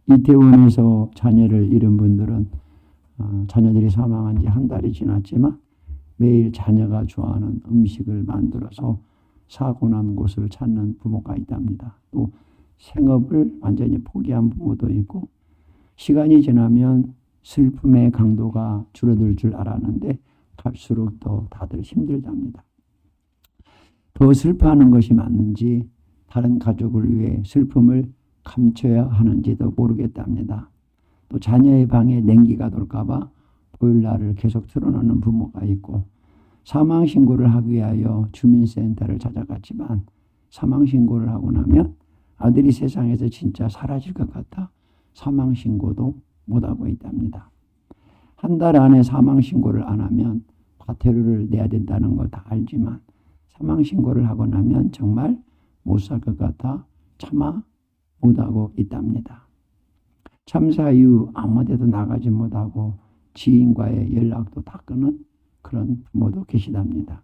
이태원에서 자녀를 잃은 분들은 자녀들이 사망한 지 한 달이 지났지만 매일 자녀가 좋아하는 음식을 만들어서 사고 난 곳을 찾는 부모가 있답니다. 또 생업을 완전히 포기한 부모도 있고, 시간이 지나면 슬픔의 강도가 줄어들 줄 알았는데 갈수록 더 다들 힘들답니다. 더 슬퍼하는 것이 맞는지, 다른 가족을 위해 슬픔을 감춰야 하는지도 모르겠답니다. 또 자녀의 방에 냉기가 돌까봐 보일러를 계속 틀어놓는 부모가 있고, 사망신고를 하기 위하여 주민센터를 찾아갔지만 사망신고를 하고 나면 아들이 세상에서 진짜 사라질 것 같아 사망신고도 못하고 있답니다. 한 달 안에 사망신고를 안 하면 과태료를 내야 된다는 거 다 알지만 사망신고를 하고 나면 정말 못 살 것 같아 차마 못하고 있답니다. 참사 이후 아무 데도 나가지 못하고 지인과의 연락도 다 끊은 그런 부모도 계시답니다.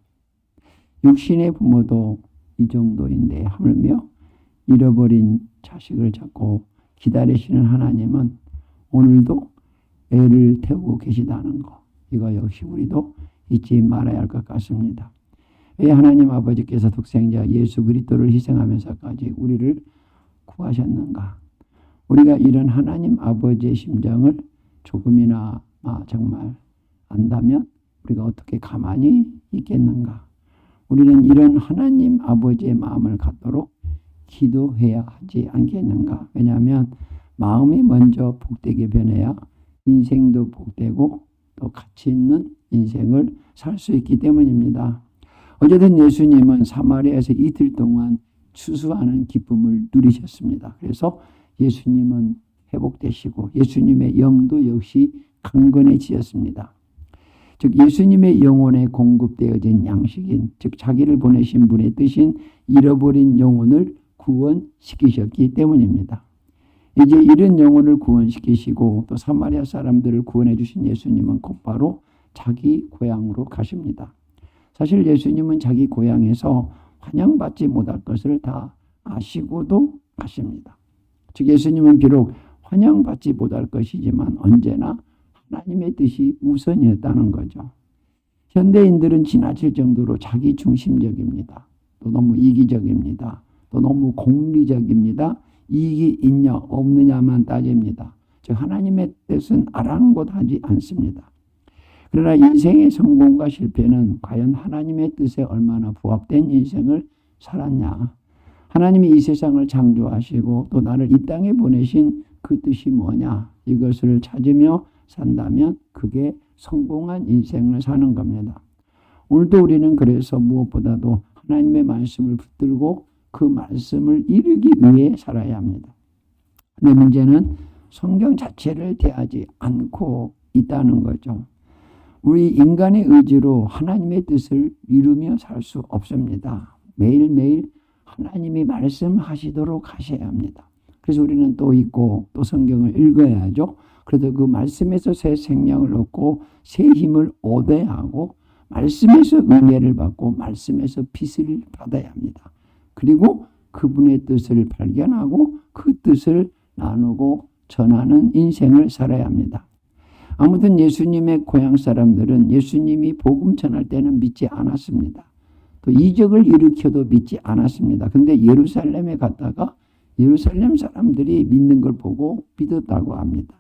육신의 부모도 이 정도인데 하물며 잃어버린 자식을 잡고 기다리시는 하나님은 오늘도 애를 태우고 계시다는 거, 이거 역시 우리도 잊지 말아야 할 것 같습니다. 왜 하나님 아버지께서 독생자 예수 그리스도를 희생하면서까지 우리를 구하셨는가? 우리가 이런 하나님 아버지의 심정을 조금이나 정말 안다면 우리가 어떻게 가만히 있겠는가? 우리는 이런 하나님 아버지의 마음을 갖도록 기도해야 하지 않겠는가? 왜냐하면 마음이 먼저 복되게 변해야 인생도 복되고 또 가치 있는 인생을 살 수 있기 때문입니다. 어쨌든 예수님은 사마리아에서 이틀 동안 추수하는 기쁨을 누리셨습니다. 그래서 예수님은 회복되시고 예수님의 영도 역시 강건해지셨습니다. 즉 예수님의 영혼에 공급되어진 양식인, 즉 자기를 보내신 분의 뜻인 잃어버린 영혼을 구원시키셨기 때문입니다. 이제 이런 영혼을 구원시키시고 또 사마리아 사람들을 구원해 주신 예수님은 곧바로 자기 고향으로 가십니다. 사실 예수님은 자기 고향에서 환영받지 못할 것을 다 아시고도 가십니다. 즉 예수님은 비록 환영받지 못할 것이지만 언제나 하나님의 뜻이 우선이었다는 거죠. 현대인들은 지나칠 정도로 자기 중심적입니다. 또 너무 이기적입니다. 또 너무 공리적입니다. 이익이 있냐 없느냐만 따집니다. 즉 하나님의 뜻은 아랑곳하지 않습니다. 그러나 인생의 성공과 실패는 과연 하나님의 뜻에 얼마나 부합된 인생을 살았냐. 하나님이 이 세상을 창조하시고 또 나를 이 땅에 보내신 그 뜻이 뭐냐. 이것을 찾으며 산다면 그게 성공한 인생을 사는 겁니다. 오늘도 우리는 그래서 무엇보다도 하나님의 말씀을 붙들고 그 말씀을 이루기 위해 살아야 합니다. 근데 문제는 성경 자체를 대하지 않고 있다는 거죠. 우리 인간의 의지로 하나님의 뜻을 이루며 살 수 없습니다. 매일매일 하나님이 말씀하시도록 하셔야 합니다. 그래서 우리는 또 읽고 또 성경을 읽어야죠. 그래도 그 말씀에서 새 생명을 얻고 새 힘을 얻어야 하고 말씀에서 은혜를 받고 말씀에서 빛을 받아야 합니다. 그리고 그분의 뜻을 발견하고 그 뜻을 나누고 전하는 인생을 살아야 합니다. 아무튼 예수님의 고향 사람들은 예수님이 복음 전할 때는 믿지 않았습니다. 또 이적을 일으켜도 믿지 않았습니다. 그런데 예루살렘에 갔다가 예루살렘 사람들이 믿는 걸 보고 믿었다고 합니다.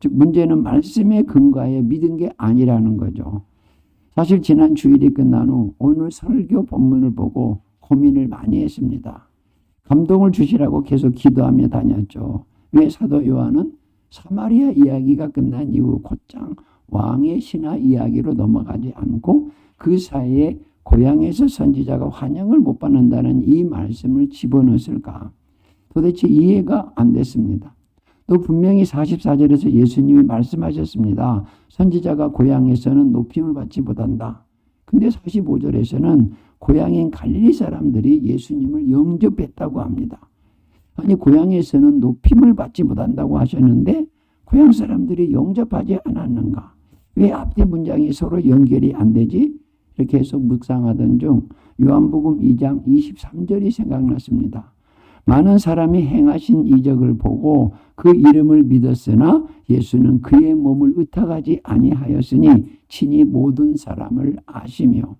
즉 문제는 말씀에 근거하여 믿은 게 아니라는 거죠. 사실 지난 주일이 끝난 후 오늘 설교 본문을 보고 고민을 많이 했습니다. 감동을 주시라고 계속 기도하며 다녔죠. 왜 사도 요한은 사마리아 이야기가 끝난 이후 곧장 왕의 신화 이야기로 넘어가지 않고 그 사이에 고향에서 선지자가 환영을 못 받는다는 이 말씀을 집어넣었을까? 도대체 이해가 안 됐습니다. 또 분명히 44절에서 예수님이 말씀하셨습니다. 선지자가 고향에서는 높임을 받지 못한다. 근데 45절에서는 고향인 갈릴리 사람들이 예수님을 영접했다고 합니다. 아니 고향에서는 높임을 받지 못한다고 하셨는데 고향 사람들이 영접하지 않았는가? 왜 앞뒤 문장이 서로 연결이 안 되지? 이렇게 해서 묵상하던 중 요한복음 2장 23절이 생각났습니다. 많은 사람이 행하신 이적을 보고 그 이름을 믿었으나 예수는 그의 몸을 의탁하지 아니하였으니 친히 모든 사람을 아시며.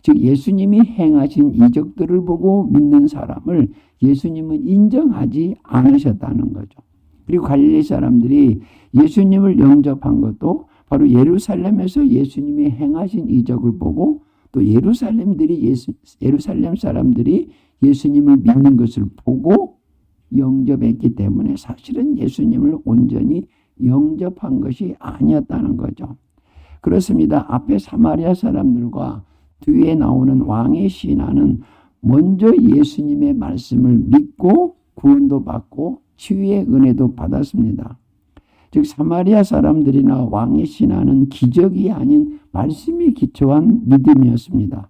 즉 예수님이 행하신 이적들을 보고 믿는 사람을 예수님은 인정하지 않으셨다는 거죠. 그리고 갈릴리 사람들이 예수님을 영접한 것도 바로 예루살렘에서 예수님이 행하신 이적을 보고 또 예루살렘 사람들이 예수님을 믿는 것을 보고 영접했기 때문에 사실은 예수님을 온전히 영접한 것이 아니었다는 거죠. 그렇습니다. 앞에 사마리아 사람들과 뒤에 나오는 왕의 신하는 먼저 예수님의 말씀을 믿고 구원도 받고 치유의 은혜도 받았습니다. 즉 사마리아 사람들이나 왕의 신하는 기적이 아닌 말씀이 기초한 믿음이었습니다.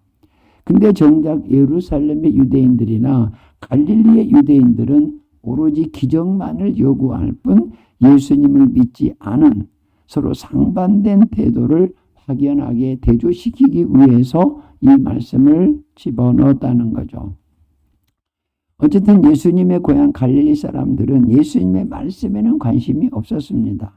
근데 정작 예루살렘의 유대인들이나 갈릴리의 유대인들은 오로지 기적만을 요구할 뿐 예수님을 믿지 않은 서로 상반된 태도를 확연하게 대조시키기 위해서 이 말씀을 집어넣었다는 거죠. 어쨌든 예수님의 고향 갈릴리 사람들은 예수님의 말씀에는 관심이 없었습니다.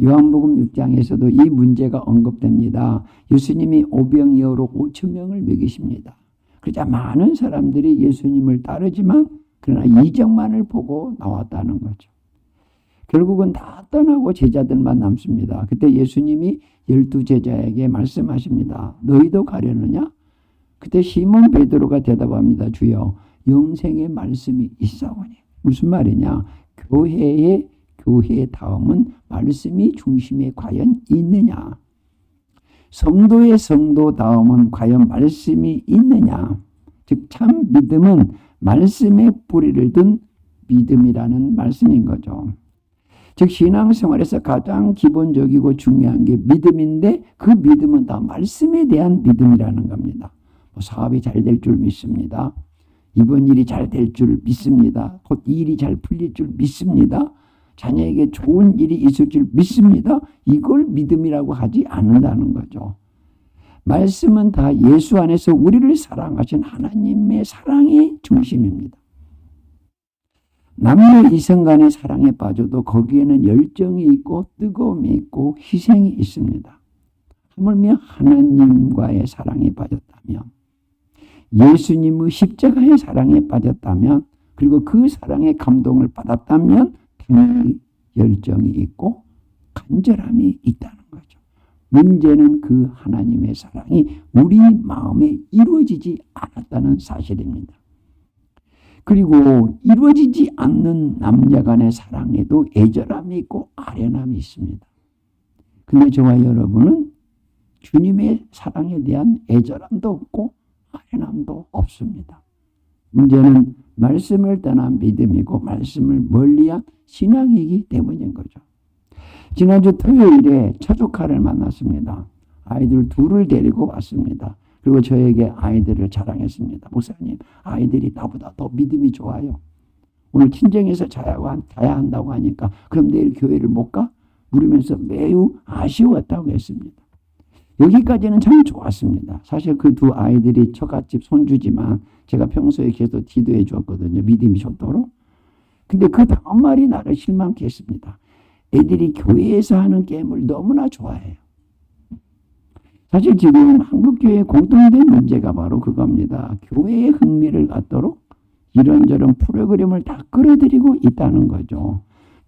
요한복음 6장에서도 이 문제가 언급됩니다. 예수님이 오병이어로 5천 명을 먹이십니다. 그러자 많은 사람들이 예수님을 따르지만 그러나 이적만을 보고 나왔다는 거죠. 결국은 다 떠나고 제자들만 남습니다. 그때 예수님이 12제자에게 말씀하십니다. 너희도 가려느냐? 그때 시몬 베드로가 대답합니다. 주여 영생의 말씀이 있사오니. 무슨 말이냐? 교회의 다음은 말씀이 중심에 과연 있느냐? 성도의 성도 다음은 과연 말씀이 있느냐? 즉 참 믿음은 말씀의 뿌리를 둔 믿음이라는 말씀인 거죠. 즉 신앙생활에서 가장 기본적이고 중요한 게 믿음인데 그 믿음은 다 말씀에 대한 믿음이라는 겁니다. 사업이 잘 될 줄 믿습니다. 이번 일이 잘 될 줄 믿습니다. 곧 이 일이 잘 풀릴 줄 믿습니다. 자녀에게 좋은 일이 있을 줄 믿습니다. 이걸 믿음이라고 하지 않는다는 거죠. 말씀은 다 예수 안에서 우리를 사랑하신 하나님의 사랑의 중심입니다. 남녀 이성 간의 사랑에 빠져도 거기에는 열정이 있고 뜨거움이 있고 희생이 있습니다. 하물며 하나님과의 사랑에 빠졌다면, 예수님의 십자가의 사랑에 빠졌다면, 그리고 그 사랑의 감동을 받았다면 당연히 열정이 있고 간절함이 있다는 거죠. 문제는 그 하나님의 사랑이 우리 마음에 이루어지지 않았다는 사실입니다. 그리고 이루어지지 않는 남녀 간의 사랑에도 애절함이 있고 아련함이 있습니다. 근데 저와 여러분은 주님의 사랑에 대한 애절함도 없고 아련함도 없습니다. 문제는 말씀을 떠난 믿음이고 말씀을 멀리한 신앙이기 때문인 거죠. 지난주 토요일에 처조카를 만났습니다. 아이들 둘을 데리고 왔습니다. 그리고 저에게 아이들을 자랑했습니다. 목사님, 아이들이 나보다 더 믿음이 좋아요. 오늘 친정에서 자야 한다고 하니까 그럼 내일 교회를 못 가? 물으면서 매우 아쉬웠다고 했습니다. 여기까지는 참 좋았습니다. 사실 그 두 아이들이 처갓집 손주지만 제가 평소에 계속 기도해 주었거든요. 믿음이 좋도록. 근데 그 다음 말이 나를 실망케 했습니다. 애들이 교회에서 하는 게임을 너무나 좋아해요. 사실 지금 한국교회의 공통된 문제가 바로 그겁니다. 교회에 흥미를 갖도록 이런저런 프로그램을 다 끌어들이고 있다는 거죠.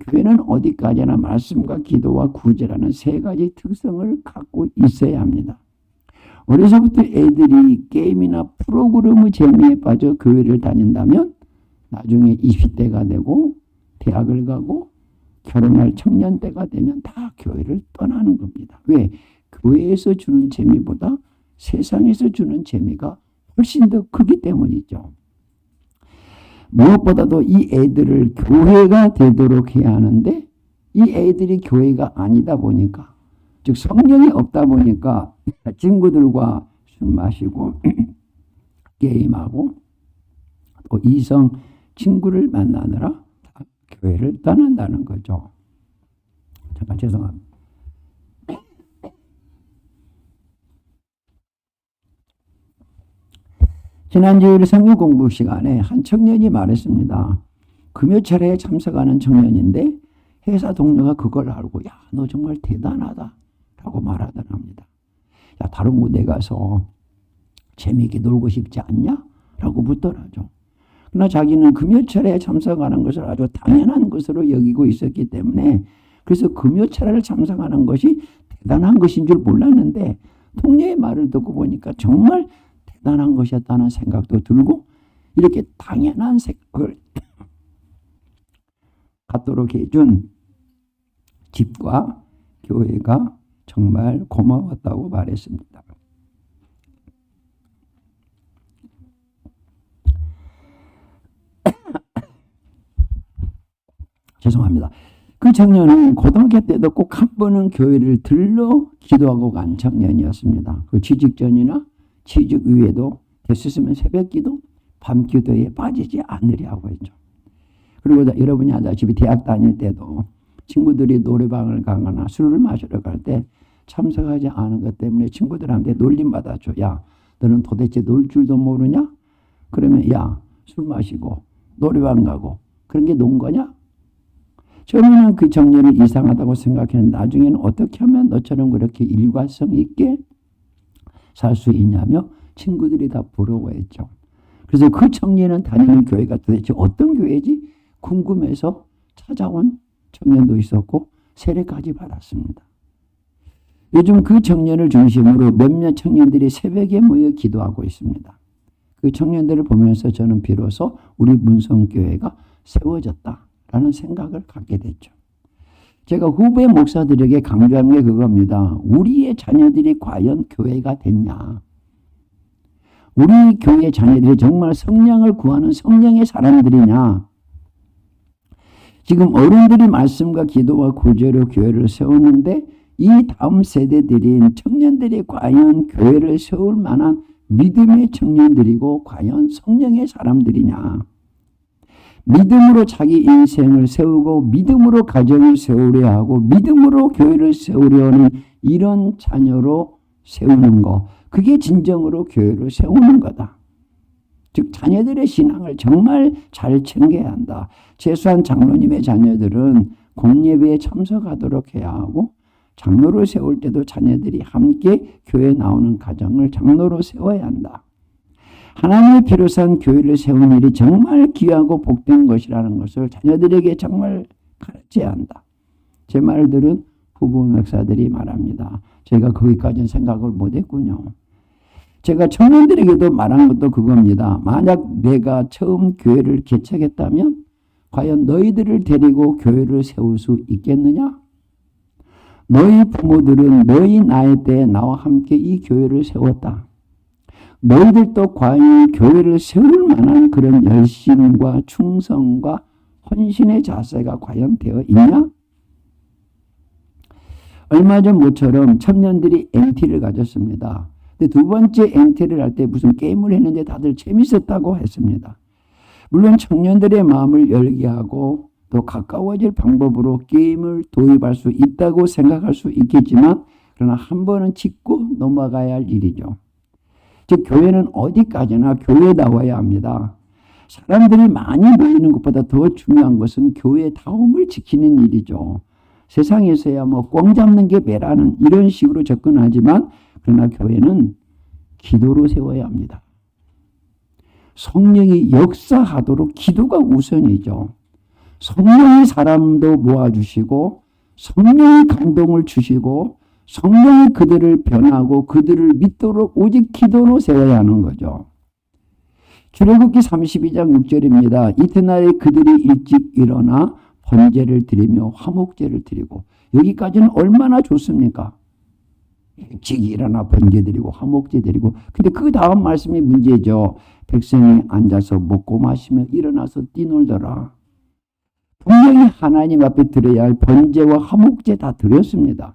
교회는 어디까지나 말씀과 기도와 구제라는 세 가지 특성을 갖고 있어야 합니다. 어려서부터 애들이 게임이나 프로그램의 재미에 빠져 교회를 다닌다면 나중에 20대가 되고 대학을 가고 결혼할 청년 때가 되면 다 교회를 떠나는 겁니다. 왜? 교회에서 주는 재미보다 세상에서 주는 재미가 훨씬 더 크기 때문이죠. 무엇보다도 이 애들을 교회가 되도록 해야 하는데 이 애들이 교회가 아니다 보니까, 즉 성령이 없다 보니까 친구들과 술 마시고 게임하고 또 이성 친구를 만나느라 다 교회를 떠난다는 거죠. 잠깐 죄송합니다. 지난주일 성경 공부 시간에 한 청년이 말했습니다. 금요철에 참석하는 청년인데 회사 동료가 그걸 알고 야, 너 정말 대단하다 라고 말하더랍니다. 야, 다른 곳에 가서 재미있게 놀고 싶지 않냐? 라고 묻더라죠. 그러나 자기는 금요철에 참석하는 것을 아주 당연한 것으로 여기고 있었기 때문에 그래서 금요철에 참석하는 것이 대단한 것인 줄 몰랐는데 동료의 말을 듣고 보니까 정말 대단한 것이었다는 생각도 들고 이렇게 당연한 생각을 갖도록 해준 집과 교회가 정말 고마웠다고 말했습니다. 죄송합니다. 그 청년은 고등학교 때도 꼭 한 번은 교회를 들러 기도하고 간 청년이었습니다. 그 취직 전이나 취직 이후에도 됐으면 새벽 기도, 밤 기도에 빠지지 않으려고 했죠. 그리고 여러분이 아다시피 대학 다닐 때도 친구들이 노래방을 가거나 술을 마시러 갈 때 참석하지 않은 것 때문에 친구들한테 놀림받았죠. 야, 너는 도대체 놀 줄도 모르냐? 그러면 야, 술 마시고 노래방 가고 그런 게 논 거냐? 처음에는 그 청년을 이상하다고 생각했는데 나중에는 어떻게 하면 너처럼 그렇게 일관성 있게 살 수 있냐며 친구들이 다 부러워했죠. 그래서 그 청년은 다니는 교회가 도대체 어떤 교회지 궁금해서 찾아온 청년도 있었고 세례까지 받았습니다. 요즘 그 청년을 중심으로 몇몇 청년들이 새벽에 모여 기도하고 있습니다. 그 청년들을 보면서 저는 비로소 우리 문성교회가 세워졌다라는 생각을 갖게 됐죠. 제가 후배 목사들에게 강조하는 게 그겁니다. 우리의 자녀들이 과연 교회가 됐냐? 우리 교회 자녀들이 정말 성령을 구하는 성령의 사람들이냐? 지금 어른들이 말씀과 기도와 구제로 교회를 세우는데 이 다음 세대들인 청년들이 과연 교회를 세울 만한 믿음의 청년들이고 과연 성령의 사람들이냐? 믿음으로 자기 인생을 세우고 믿음으로 가정을 세우려 하고 믿음으로 교회를 세우려 하는 이런 자녀로 세우는 것, 그게 진정으로 교회를 세우는 거다. 즉 자녀들의 신앙을 정말 잘 챙겨야 한다. 최소한 장로님의 자녀들은 공예배에 참석하도록 해야 하고 장로를 세울 때도 자녀들이 함께 교회에 나오는 가정을 장로로 세워야 한다. 하나님의 비로소한 교회를 세우는 일이 정말 귀하고 복된 것이라는 것을 자녀들에게 정말 가르쳐야 한다. 제 말들은 후보 목사들이 말합니다. 제가 거기까지는 생각을 못했군요. 제가 청년들에게도 말한 것도 그겁니다. 만약 내가 처음 교회를 개척했다면 과연 너희들을 데리고 교회를 세울 수 있겠느냐? 너희 부모들은 너희 나이 때에 나와 함께 이 교회를 세웠다. 너희들도 과연 교회를 세울 만한 그런 열심과 충성과 헌신의 자세가 과연 되어 있냐? 얼마 전 모처럼 청년들이 MT를 가졌습니다. 근데 두 번째 MT를 할 때 무슨 게임을 했는데 다들 재밌었다고 했습니다. 물론 청년들의 마음을 열게 하고 또 가까워질 방법으로 게임을 도입할 수 있다고 생각할 수 있겠지만 그러나 한 번은 짚고 넘어가야 할 일이죠. 즉 교회는 어디까지나 교회다워야 합니다. 사람들이 많이 모이는 것보다 더 중요한 것은 교회다움을 지키는 일이죠. 세상에서야 뭐 꽝 잡는 게 매라는 이런 식으로 접근하지만 그러나 교회는 기도로 세워야 합니다. 성령이 역사하도록 기도가 우선이죠. 성령이 사람도 모아주시고 성령이 감동을 주시고 성령이 그들을 변하고 그들을 믿도록 오직 기도로 세워야 하는 거죠. 출애굽기 32장 6절입니다. 이튿날에 그들이 일찍 일어나 번제를 드리며 화목제를 드리고 여기까지는 얼마나 좋습니까? 일찍 일어나 번제 드리고 화목제 드리고 근데 그 다음 말씀이 문제죠. 백성이 앉아서 먹고 마시며 일어나서 뛰놀더라. 분명히 하나님 앞에 드려야 할 번제와 화목제 다 드렸습니다.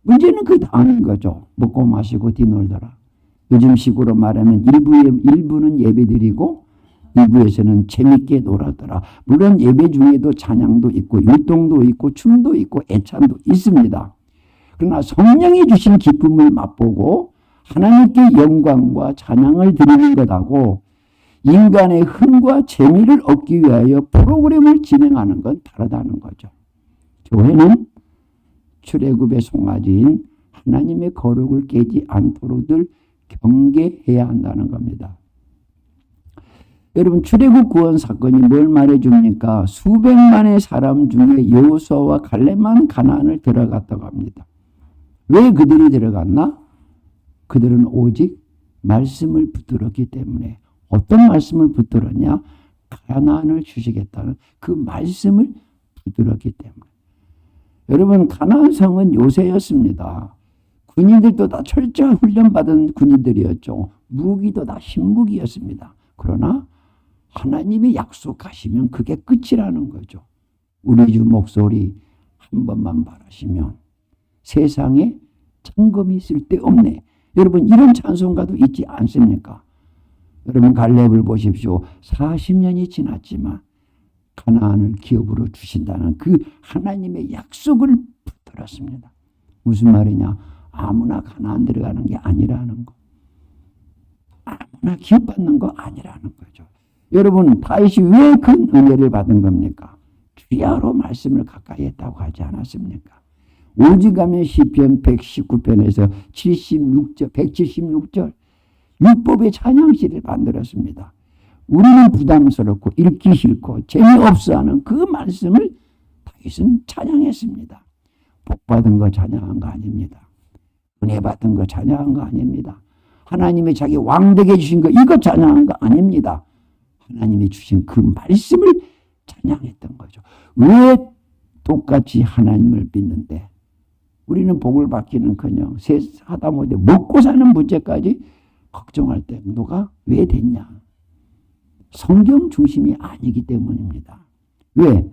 문제는 그 다음인 거죠. 먹고 마시고 뛰놀더라. 요즘 식으로 말하면 일부는 예배 드리고 일부에서는 재밌게 놀았더라. 물론 예배 중에도 찬양도 있고 율동도 있고 춤도 있고 애찬도 있습니다. 그러나 성령이 주신 기쁨을 맛보고 하나님께 영광과 찬양을 드리는 것하고 인간의 흥과 재미를 얻기 위하여 프로그램을 진행하는 건 다르다는 거죠. 교회는 출애굽의 송아지인 하나님의 거룩을 깨지 않도록 늘 경계해야 한다는 겁니다. 여러분, 출애굽 구원 사건이 뭘 말해줍니까? 수백만의 사람 중에 여호수아와 갈렙만 가나안을 들어갔다고 합니다. 왜 그들이 들어갔나? 그들은 오직 말씀을 붙들었기 때문에. 어떤 말씀을 붙들었냐? 가나안을 주시겠다는 그 말씀을 붙들었기 때문에. 여러분, 가나안 성은 요새였습니다. 군인들도 다 철저한 훈련받은 군인들이었죠. 무기도 다 신무기였습니다. 그러나 하나님이 약속하시면 그게 끝이라는 거죠. 우리 주 목소리 한 번만 바라시면 세상에 점검이 쓸데없네. 여러분, 이런 찬송가도 있지 않습니까? 여러분, 갈렙을 보십시오. 40년이 지났지만 가나안을 기업으로 주신다는 그 하나님의 약속을 붙들었습니다. 무슨 말이냐? 아무나 가나안 들어가는 게 아니라는 거. 아무나 기업받는 거 아니라는 거죠. 여러분, 다윗이 왜 큰 은혜를 받은 겁니까? 주야로 말씀을 가까이 했다고 하지 않았습니까? 오직하면 시편 119편에서 76절, 176절 율법의 찬양시를 만들었습니다. 우리는 부담스럽고 읽기 싫고 재미없어하는 그 말씀을 다윗은 찬양했습니다. 복받은 거 찬양한 거 아닙니다. 은혜 받은 거 찬양한 거 아닙니다. 하나님이 자기 왕되게 주신 거 이거 찬양한 거 아닙니다. 하나님이 주신 그 말씀을 찬양했던 거죠. 왜 똑같이 하나님을 믿는데 우리는 복을 받기는커녕 하다못해 먹고 사는 문제까지 걱정할 정도가 왜 됐냐? 성경 중심이 아니기 때문입니다. 왜?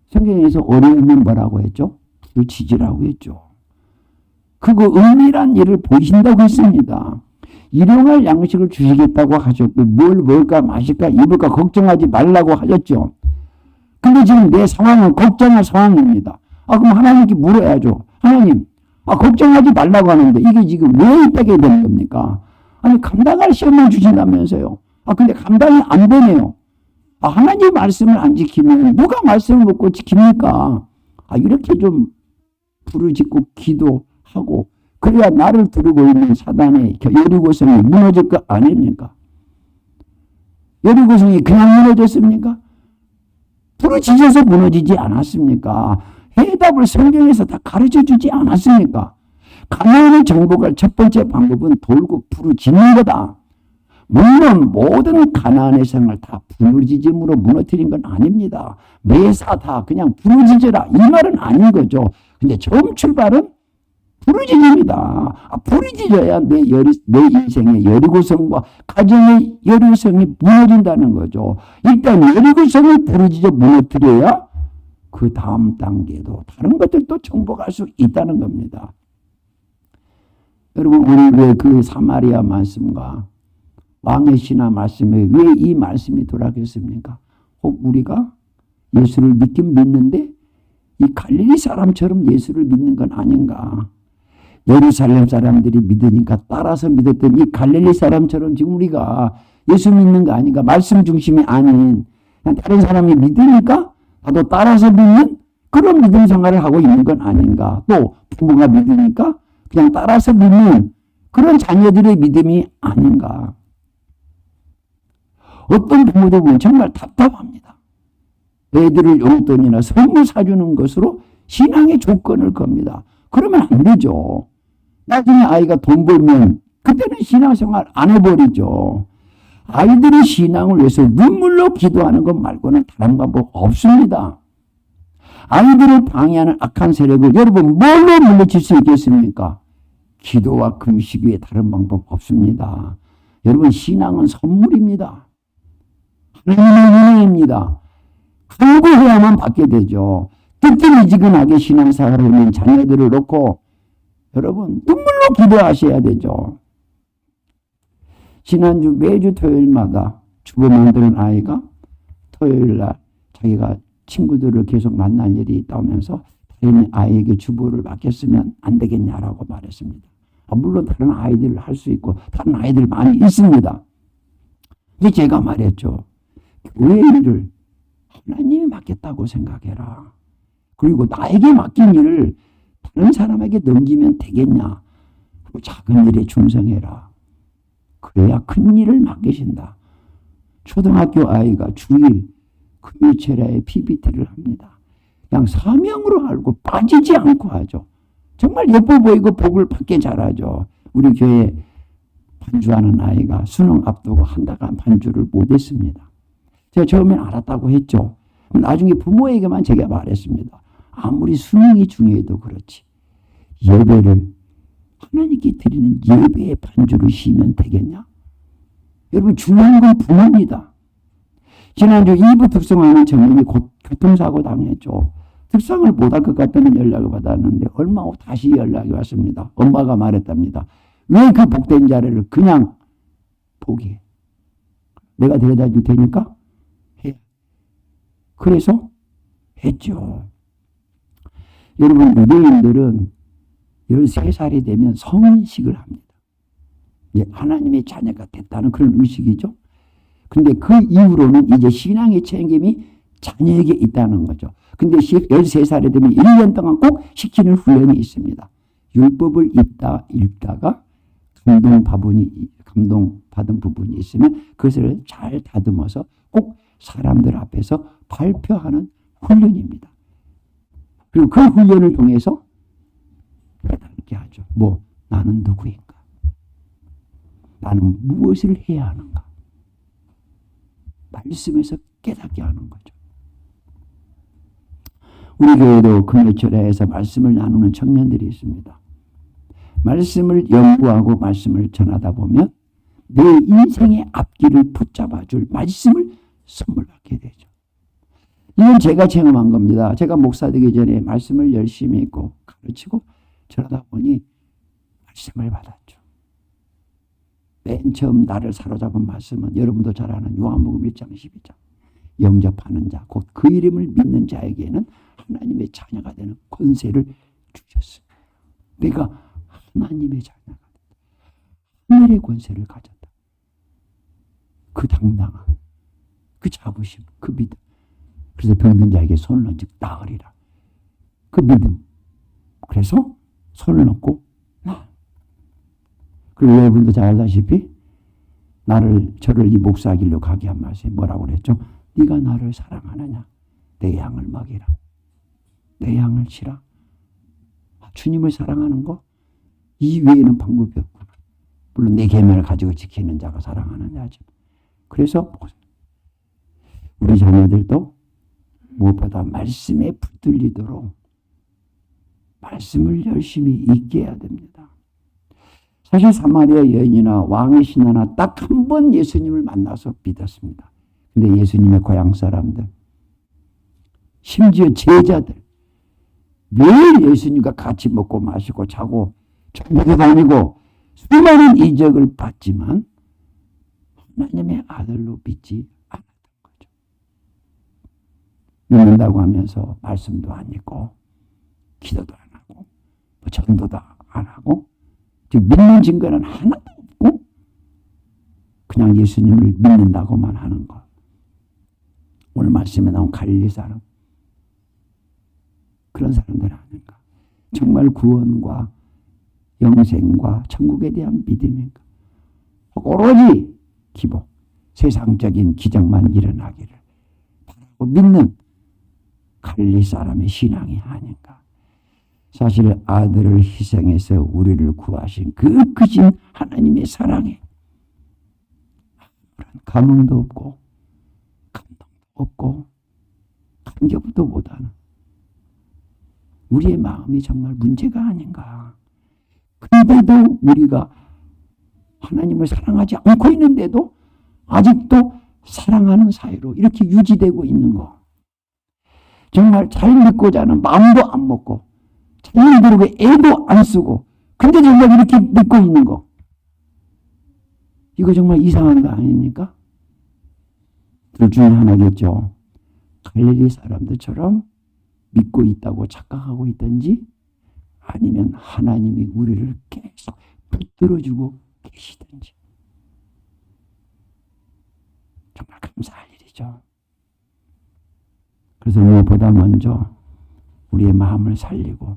성경에서 어려우면 뭐라고 했죠? 불치지라고 했죠. 그거 은밀한 일을 보신다고 했습니다. 일용할 양식을 주시겠다고 하셨고 뭘 먹을까 마실까 입을까 걱정하지 말라고 하셨죠. 근데 지금 내 상황은 걱정할 상황입니다. 그럼 하나님께 물어야죠. 하나님, 걱정하지 말라고 하는데 이게 지금 왜 있다게 되는 겁니까? 아니, 감당할 시험만 주신다면서요. 근데 감당이 안 되네요. 하나님 말씀을 안 지키면 누가 말씀을 못 지킵니까? 이렇게 좀 부르짖고 기도하고 그래야 나를 두르고 있는 사단의 여리고성이 무너질 거 아닙니까? 여리고성이 그냥 무너졌습니까? 부르짖어서 무너지지 않았습니까? 해답을 성경에서 다 가르쳐주지 않았습니까? 가나안을 정복할 첫 번째 방법은 돌고 부르짖는 거다. 물론 모든 가나안의 성을 다 부르짖음으로 무너뜨린 건 아닙니다. 매사 다 그냥 부르짖어라 이 말은 아닌 거죠. 근데 처음 출발은 부르짖음이다. 부르짖어야 내 인생의 여리고성과 가정의 여리고성이 무너진다는 거죠. 일단 여리고성을 부르짖어 무너뜨려야 그 다음 단계도 다른 것들도 정복할 수 있다는 겁니다. 여러분, 우리 왜 그 사마리아 말씀과 왕의 신화 말씀에 왜 이 말씀이 돌아갔습니까? 혹 우리가 예수를 믿긴 믿는데 이 갈릴리 사람처럼 예수를 믿는 건 아닌가? 예루살렘 사람들이 믿으니까 따라서 믿었던 이 갈릴리 사람처럼 지금 우리가 예수 믿는 거 아닌가? 말씀 중심이 아닌 그냥 다른 사람이 믿으니까 나도 따라서 믿는 그런 믿음 생활을 하고 있는 건 아닌가? 또 부모가 믿으니까 그냥 따라서 믿는 그런 자녀들의 믿음이 아닌가? 어떤 부모들 보면 정말 답답합니다. 애들을 용돈이나 선물 사주는 것으로 신앙의 조건을 겁니다. 그러면 안 되죠. 나중에 아이가 돈 벌면 그때는 신앙생활 안 해버리죠. 아이들의 신앙을 위해서 눈물로 기도하는 것 말고는 다른 방법 없습니다. 아이들을 방해하는 악한 세력을 여러분 뭘로 물리칠 수 있겠습니까? 기도와 금식 외에 다른 방법 없습니다. 여러분, 신앙은 선물입니다. 하나님의 은혜입니다. 간구해야만 받게 되죠. 뜨뜻미지근하게 신앙생활을 하는 자녀들을 놓고 여러분 눈물로 기도하셔야 되죠. 지난주 매주 토요일마다 주보 만드는 아이가 토요일날 자기가 친구들을 계속 만날 일이 있다면서 다른 아이에게 주보를 맡겼으면 안 되겠냐라고 말했습니다. 물론 다른 아이들 할 수 있고 다른 아이들 많이 있습니다. 근데 제가 말했죠. 교회 일을 하나님이 맡겼다고 생각해라. 그리고 나에게 맡긴 일을 다른 사람에게 넘기면 되겠냐. 작은 일에 충성해라. 그래야 큰 일을 맡기신다. 초등학교 아이가 주일 금요일에 PBT를 합니다. 그냥 사명으로 알고 빠지지 않고 하죠. 정말 예뻐 보이고 복을 받게 잘하죠. 우리 교회 반주하는 아이가 수능 앞두고 한 달간 반주를 못했습니다. 제가 처음엔 알았다고 했죠. 나중에 부모에게만 제가 말했습니다. 아무리 수능이 중요해도 그렇지. 예배를 하나님께 드리는 예배의 반주를 쉬면 되겠냐? 여러분 중요한 건 부모입니다. 지난주 2부 특성하는 청년이 교통사고 당했죠. 특성을 못할 것 같다는 연락을 받았는데 얼마 후 다시 연락이 왔습니다. 엄마가 말했답니다. 왜 그 복된 자리를 그냥 포기해? 내가 데려다 줄 테니까 해. 그래서 했죠. 여러분 유대인들은 13살이 되면 성인식을 합니다. 하나님의 자녀가 됐다는 그런 의식이죠. 근데 그 이후로는 이제 신앙의 책임이 자녀에게 있다는 거죠. 근데 13살이 되면 1년 동안 꼭 시키는 훈련이 있습니다. 율법을 읽다가 감동받은 부분이 있으면 그것을 잘 다듬어서 꼭 사람들 앞에서 발표하는 훈련입니다. 그리고 그 훈련을 통해서 깨닫게 하죠. 나는 누구인가? 나는 무엇을 해야 하는가? 말씀에서 깨닫게 하는 거죠. 우리 교회도 금요일에서 말씀을 나누는 청년들이 있습니다. 말씀을 연구하고 말씀을 전하다 보면 내 인생의 앞길을 붙잡아 줄 말씀을 선물 받게 되죠. 이건 제가 체험한 겁니다. 제가 목사 되기 전에 말씀을 열심히 읽고 가르치고 저러다 보니 말씀을 받았죠. 맨 처음 나를 사로잡은 말씀은 여러분도 잘 아는 요한복음 1장 12장. 영접하는 자, 곧 그 이름을 믿는 자에게는 하나님의 자녀가 되는 권세를 주셨습니다. 내가 하나님의 자녀가 됐다. 하늘의 권세를 가졌다. 그 당당함, 그 자부심, 그 믿음. 그래서 병든 자에게 손을 얹어 나으리라. 그 믿음. 그래서 손을 얹고 나. 그리고 여러분도 잘 알다시피 저를 이 목사 길로 가게 한 말씀이 뭐라고 그랬죠? 네가 나를 사랑하느냐? 내 양을 먹이라. 내 양을 치라. 주님을 사랑하는 거? 이 외에는 방법이 없구나. 물론 내 계명을 가지고 지키는 자가 사랑하는 자지. 그래서 우리 자녀들도 무엇보다 말씀에 붙들리도록 말씀을 열심히 읽게 해야 됩니다. 사실 사마리아 여인이나 왕의 신하나 딱 한 번 예수님을 만나서 믿었습니다. 근데 예수님의 고향 사람들, 심지어 제자들, 매일 예수님과 같이 먹고 마시고 자고 전국에 다니고 수많은 이적을 받지만 하나님의 아들로 믿지 않았던 거죠. 믿는다고 하면서 말씀도 안 읽고 기도도 안 하고 전도도 안 하고 즉 믿는 증거는 하나도 없고 그냥 예수님을 믿는다고만 하는 것. 오늘 말씀에 나온 갈릴리 사람 그런 사람들 아닌가. 정말 구원과 영생과 천국에 대한 믿음인가. 오로지 기복, 세상적인 기적만 일어나기를 바라고 믿는 갈릴리 사람의 신앙이 아닌가. 사실 아들을 희생해서 우리를 구하신 그 크신 하나님의 사랑에 감흥도 없고 감동도 없고 감격도 못하는 우리의 마음이 정말 문제가 아닌가. 그런데도 우리가 하나님을 사랑하지 않고 있는데도 아직도 사랑하는 사이로 이렇게 유지되고 있는 거. 정말 잘 믿고자 하는 마음도 안 먹고 잘 믿으려고 애도 안 쓰고 근데 정말 이렇게 믿고 있는 거. 이거 정말 이상한 거 아닙니까? 둘 중에 하나겠죠. 갈릴리 사람들처럼 믿고 있다고 착각하고 있든지 아니면 하나님이 우리를 계속 붙들어주고 계시든지 정말 감사할 일이죠. 그래서 무엇보다 먼저 우리의 마음을 살리고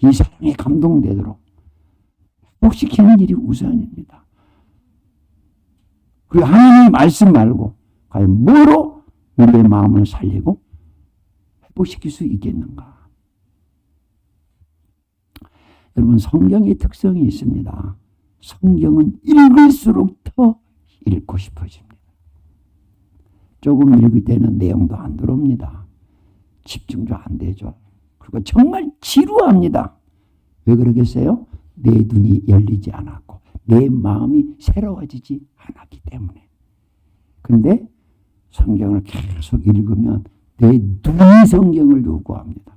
이 사랑에 감동되도록 회복시키는 일이 우선입니다. 그리고 하나님의 말씀 말고 과연 뭐로 우리의 마음을 살리고 회복시킬 수 있겠는가? 여러분, 성경의 특성이 있습니다. 성경은 읽을수록 더 읽고 싶어집니다. 조금 읽을 때는 내용도 안 들어옵니다. 집중도 안 되죠. 그리고 정말 지루합니다. 왜 그러겠어요? 내 눈이 열리지 않았고 내 마음이 새로워지지 않았기 때문에. 근데 성경을 계속 읽으면 내 눈이 성경을 요구합니다.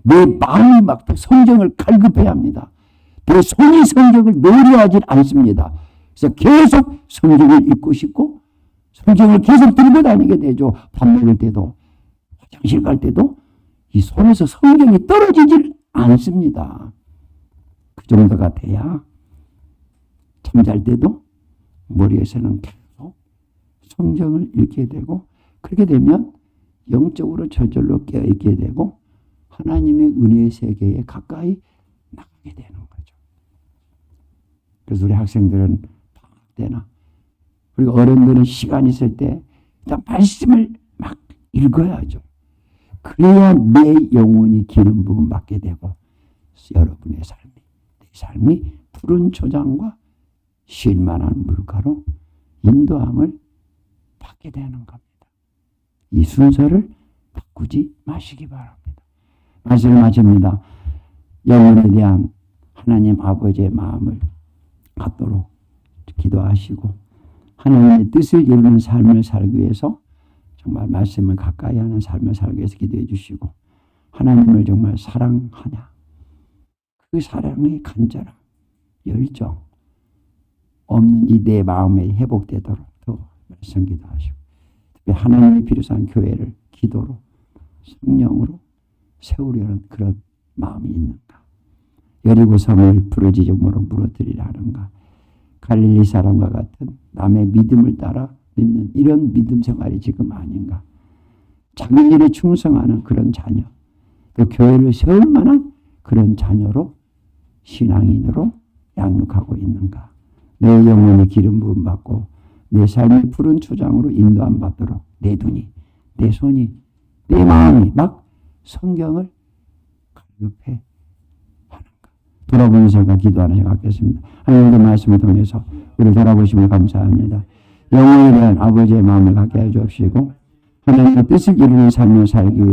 내 마음이 막 성경을 갈급해야 합니다. 내 손이 성경을 노려하지 않습니다. 그래서 계속 성경을 읽고 싶고 성경을 계속 들고 다니게 되죠. 밥 먹을 때도 화장실 갈 때도 이 손에서 성경이 떨어지질 않습니다. 그 정도가 돼야 잠잘 때도 머리에서는 계속 성경을 읽게 되고, 그렇게 되면 영적으로 저절로 깨어있게 되고 하나님의 은혜의 세계에 가까이 나가게 되는 거죠. 그래서 우리 학생들은 방학 때나 그리고 어른들은 시간 있을 때 일단 말씀을 막 읽어야죠. 그래야 내 영혼이 기름 부음 받게 되고 여러분의 삶이, 내 삶이 푸른 초장과 쉴만한 물가로 인도함을 받게 되는 겁니다. 이 순서를 바꾸지 마시기 바랍니다. 말씀을 마칩니다. 영혼에 대한 하나님 아버지의 마음을 갖도록 기도하시고 하나님의 뜻을 이루는 삶을 살기 위해서 정말 말씀을 가까이 하는 삶을 살기 위해서 기도해 주시고, 하나님을 정말 사랑하냐, 그 사랑의 간절함, 열정 없는 이 내 마음에 회복되도록 더 말씀 기도하시고, 특히 하나님의 필요한 교회를 기도로 성령으로 세우려는 그런 마음이 있는가? 여리고 성을 부르짖음으로 무너뜨리려 하는가? 갈릴리 사람과 같은 남의 믿음을 따라 믿는 이런 믿음 생활이 지금 아닌가? 자기 일에 충성하는 그런 자녀, 또 교회를 세울 만한 그런 자녀로 신앙인으로 양육하고 있는가? 내 영혼이 기름 부음 받고 내 삶의 푸른 초장으로 인도함 받도록 내 눈이, 내 손이, 내 마음이 막 성경을 갈급해 하는가? 돌아보면서 기도하는 시간 갖겠습니다. 하나님의 말씀을 통해서 우리를 돌아보시면 감사합니다. 영혼에 대한 아버지의 마음을 갖게 해 주옵시고 하나님의 뜻을 이루는 삶을 살기 위해